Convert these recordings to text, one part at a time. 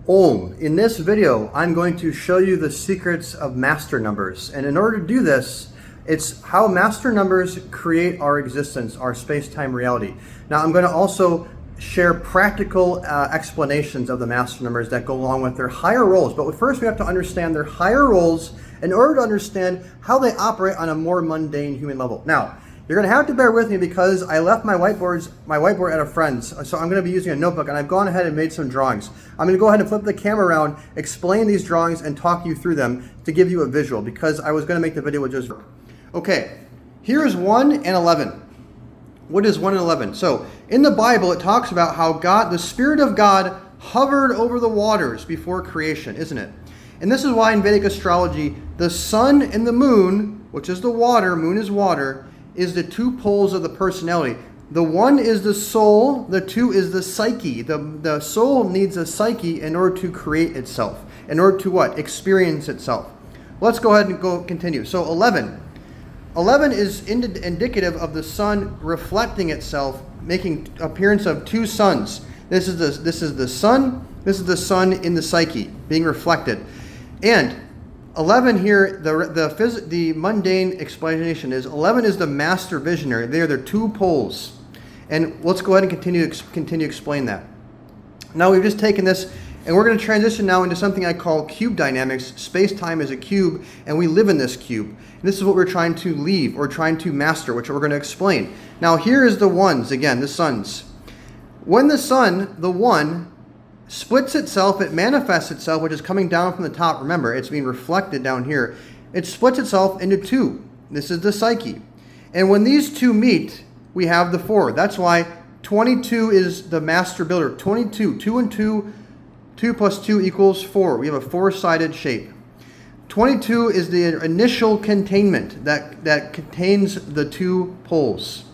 Om. In this video, I'm going to show you the secrets of master numbers. And in order to do this, it's how master numbers create our existence, our space-time reality. Now, I'm going to also share practical explanations of the master numbers that go along with their higher roles. But first, we have to understand their higher roles in order to understand how they operate on a more mundane human level. Now, you're going to have to bear with me because I left my whiteboard at a friend's, so I'm going to be using a notebook, and I've gone ahead and made some drawings. I'm going to go ahead and flip the camera around, explain these drawings, and talk you through them to give you a visual, because I was going to make the video with just... Okay, here's 1 and 11. What is 1 and 11? So, in the Bible, it talks about how God, the Spirit of God, hovered over the waters before creation, isn't it? And this is why in Vedic astrology, the sun and the moon, which is the water, moon is water, is the two poles of the personality. The one is the soul, the two is the psyche. The soul needs a psyche in order to create itself. In order to what? Experience itself. Let's go ahead and continue. So 11. 11 is indicative of the sun reflecting itself, making appearance of two suns. This is the sun, this is the sun in the psyche, being reflected. And 11 here, the mundane explanation is 11 is the master visionary. They are the two poles. And let's go ahead and continue to explain that. Now we've just taken this, and we're going to transition now into something I call cube dynamics. Space-time is a cube, and we live in this cube. And this is what we're trying to leave, or trying to master, which we're going to explain. Now here is the ones, again, the suns. When the sun, the one, splits itself, it manifests itself, which is coming down from the top. Remember, it's being reflected down here. It splits itself into two. This is the psyche. And when these two meet, we have the 4. That's why 22 is the master builder. 22, 2 and 2, 2 plus 2 equals 4. We have a 4-sided shape. 22 is the initial containment that contains the two poles.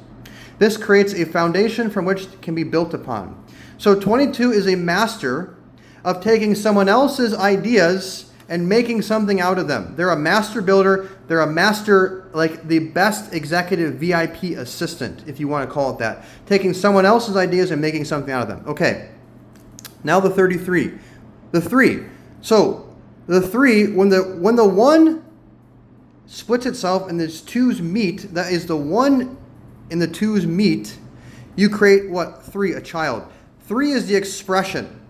This creates a foundation from which it can be built upon. So 22 is a master of taking someone else's ideas and making something out of them. They're a master builder. They're a master, like the best executive VIP assistant, if you want to call it that. Taking someone else's ideas and making something out of them. Okay, now the 33. The 3. So the 3, when the 1 splits itself and the 2's meet, that is the 1 and the 2's meet, you create what? 3, a child. 3 is the expression.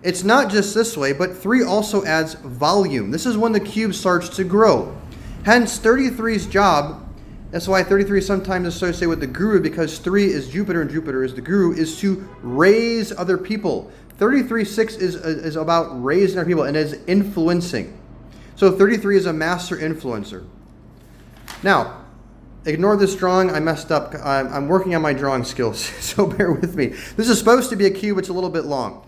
It's not just this way, but 3 also adds volume. This is when the cube starts to grow. Hence, 33's job, that's why 33 is sometimes associated with the guru, because 3 is Jupiter and Jupiter is the guru, is to raise other people. 33.6 is about raising other people and is influencing. So 33 is a master influencer. Now, ignore this drawing. I messed up. I'm working on my drawing skills, so bear with me. This is supposed to be a cube. It's a little bit long.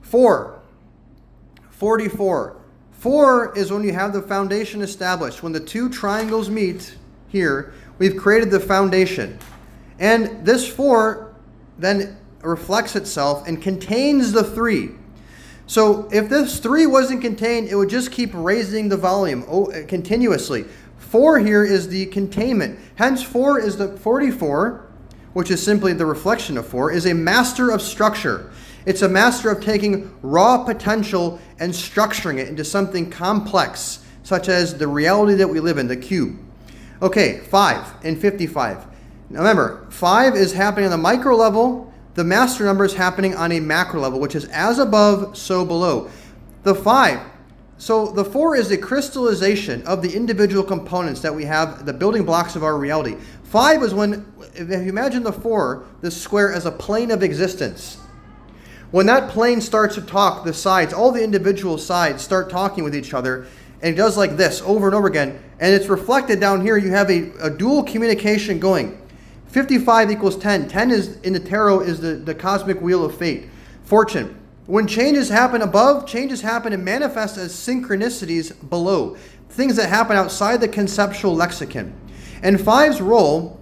4. 44. 4 is when you have the foundation established. When the two triangles meet here, we've created the foundation. And this 4 then reflects itself and contains the 3. So if this 3 wasn't contained, it would just keep raising the volume continuously. 4 here is the containment. Hence, 4 is the 44, which is simply the reflection of 4, is a master of structure. It's a master of taking raw potential and structuring it into something complex, such as the reality that we live in, the cube. Okay, 5 and 55. Now remember, 5 is happening on the micro level. The master number is happening on a macro level, which is as above, so below. The 5. So the 4 is the crystallization of the individual components that we have, the building blocks of our reality. 5 is when, if you imagine the 4, the square as a plane of existence. When that plane starts to talk, the sides, all the individual sides start talking with each other, and it does like this over and over again, and it's reflected down here. You have a dual communication going. 55 equals 10. 10 is, in the tarot, is the cosmic wheel of fate. Fortune. When changes happen above, changes happen and manifest as synchronicities below. Things that happen outside the conceptual lexicon. And 5's role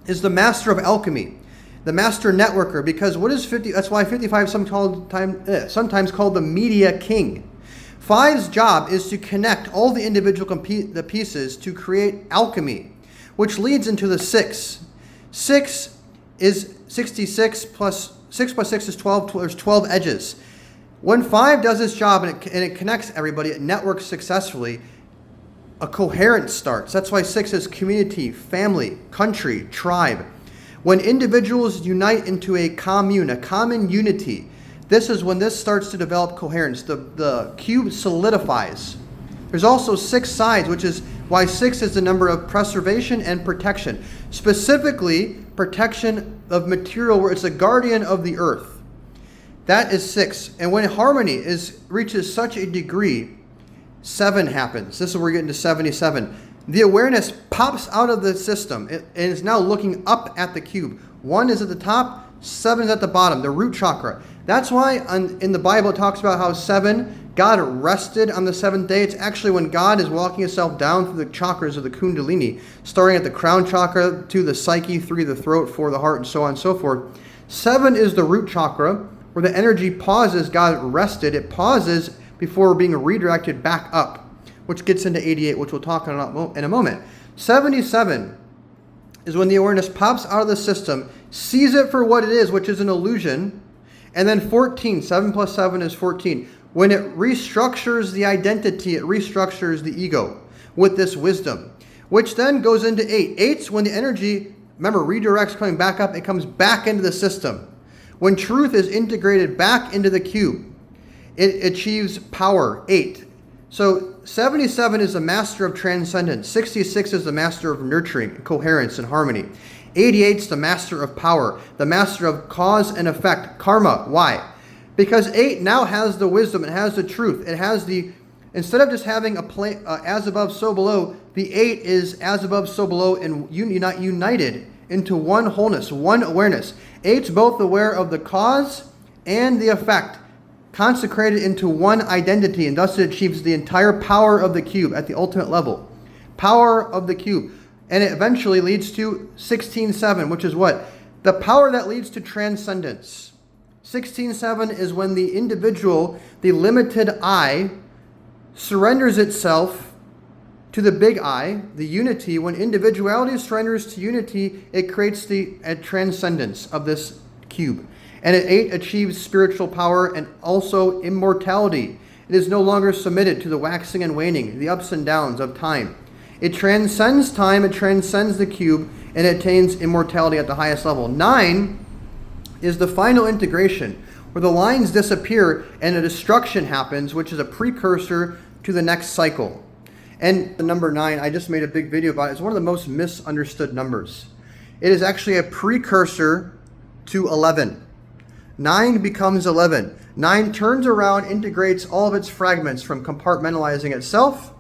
is the master of alchemy, the master networker, because what is 50? That's why 55 is sometimes called the media king. 5's job is to connect all the individual the pieces to create alchemy, which leads into the 6. 6 is 66 plus 6 plus 6 is 12. There's 12 edges. When 5 does its job and it connects everybody, it networks successfully, a coherence starts. That's why 6 is community, family, country, tribe. When individuals unite into a commune, a common unity, this is when this starts to develop coherence. The cube solidifies. There's also 6 sides, which is why 6 is the number of preservation and protection. Specifically, protection of material where it's a guardian of the earth. That is 6. And when harmony reaches such a degree, 7 happens. This is where we're getting to 77. The awareness pops out of the system and is now looking up at the cube. 1 is at the top, 7 is at the bottom, the root chakra. That's why in the Bible it talks about how 7, God rested on the 7th day. It's actually when God is walking himself down through the chakras of the Kundalini, starting at the crown chakra to the psyche, 3 the throat, 4 the heart, and so on and so forth. 7 is the root chakra, where the energy pauses. God rested. It pauses before being redirected back up, which gets into 88, which we'll talk about in a moment. 77 is when the awareness pops out of the system, sees it for what it is, which is an illusion. And then 14, 7 plus 7 is 14. When it restructures the identity, it restructures the ego with this wisdom, which then goes into 8. 8's when the energy, remember, redirects coming back up, it comes back into the system. When truth is integrated back into the cube, it achieves power, 8. So 77 is the master of transcendence. 66 is the master of nurturing, coherence, and harmony. 88 is the master of power, the master of cause and effect, karma. Why? Because 8 now has the wisdom, it has the truth, it has the, instead of just having as above, so below, the 8 is as above, so below, and united into one wholeness, one awareness. 8's both aware of the cause and the effect, consecrated into one identity, and thus it achieves the entire power of the cube at the ultimate level. Power of the cube. And it eventually leads to 16-7, which is what? The power that leads to transcendence. 16-7 is when the individual, the limited I, surrenders itself to the big I, the unity. When individuality surrenders to unity, it creates a transcendence of this cube. And at 8 achieves spiritual power and also immortality. It is no longer submitted to the waxing and waning, the ups and downs of time. It transcends time, it transcends the cube, and it attains immortality at the highest level. 9 is the final integration, where the lines disappear and a destruction happens, which is a precursor to the next cycle. And the number 9, I just made a big video about it. It's one of the most misunderstood numbers. It is actually a precursor to 11. 9 becomes 11. 9 turns around, integrates all of its fragments from compartmentalizing itself,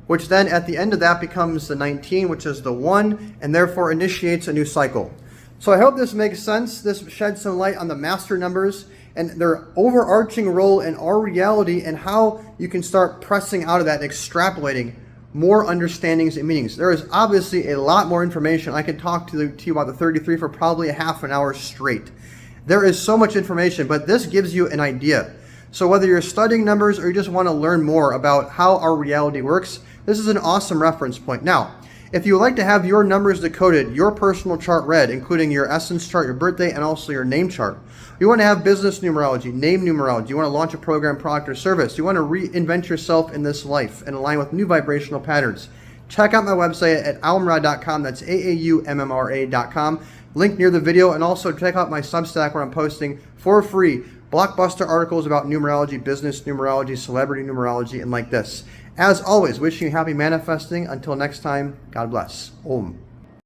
which then at the end of that becomes the 19, which is the 1, and therefore initiates a new cycle. So I hope this makes sense. This sheds some light on the master numbers and their overarching role in our reality and how you can start pressing out of that, extrapolating more understandings and meanings. There is obviously a lot more information. I could talk to you about the 33 for probably a half an hour straight. There is so much information, but this gives you an idea. So whether you're studying numbers or you just want to learn more about how our reality works, this is an awesome reference point. Now, if you would like to have your numbers decoded, your personal chart read, including your essence chart, your birthday, and also your name chart. You want to have business numerology, name numerology. You want to launch a program, product, or service. You want to reinvent yourself in this life and align with new vibrational patterns. Check out my website at aumra.com. That's AAUMMRA.com. Link near the video. And also check out my Substack where I'm posting for free blockbuster articles about numerology, business numerology, celebrity numerology, and like this. As always, wishing you happy manifesting. Until next time, God bless. Om.